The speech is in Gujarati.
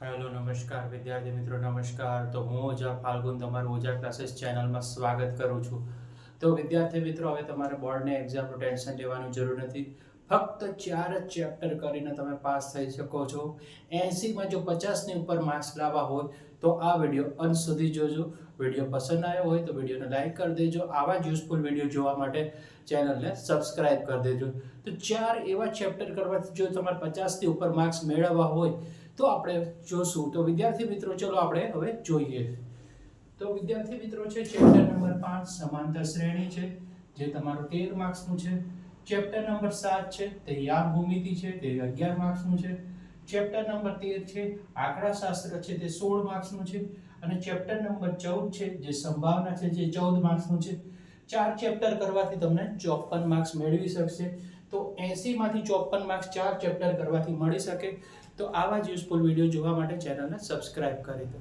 હેલો નમસ્કાર વિદ્યાર્થી મિત્રો નમસ્કાર. તો હું ઓઝા ફાલ્ગુન તમારું ઓઝા ક્લાસીસ ચેનલમાં સ્વાગત કરું છું. તો વિદ્યાર્થી મિત્રો, હવે તમારે બોર્ડની એક્ઝામનું ટેન્શન લેવાની જરૂર નથી. ફક્ત 4 જ ચેપ્ટર કરીને તમે પાસ થઈ શકો છો. 80માં જો 50ની ઉપર માર્ક્સ લાવવા હોય તો આ વિડીયો અંત સુધી જોજો. વિડીયો પસંદ આવ્યો હોય તો વિડીયોને લાઈક કરી દેજો. આવા જ યુઝફુલ વિડીયો જોવા માટે ચેનલને સબસ્ક્રાઇબ કરી દેજો. તો 4 એવા ચેપ્ટર કરવાથી જો તમારે 50થી ઉપર માર્ક્સ મેળવવા હોય તો આપણે જોશું. તો વિદ્યાર્થી મિત્રો, ચલો આપણે હવે જોઈએ. તો વિદ્યાર્થી મિત્રો છે, ચેપ્ટર નંબર 5 સમાંતર શ્રેણી છે, જે તમારું 13 માર્ક્સનું છે. ચેપ્ટર નંબર 7 છે તે યામ ભૂમિતિ છે, તે 11 માર્ક્સનું છે. ચેપ્ટર નંબર 13 છે આંકડાશાસ્ત્ર છે, તે 16 માર્ક્સનું છે. અને ચેપ્ટર નંબર 14 છે જે સંભાવના છે, જે 14 માર્ક્સનું છે. 4 ચેપ્ટર કરવાથી તમને 54 માર્ક્સ મેળવી શકશે. તો 80 માંથી 54 માર્ક્સ 4 ચેપ્ટર કરવાથી મળી શકે. તો આવા જ યુઝફુલ વિડીયો જોવા માટે ચેનલને સબસ્ક્રાઇબ કરી દો.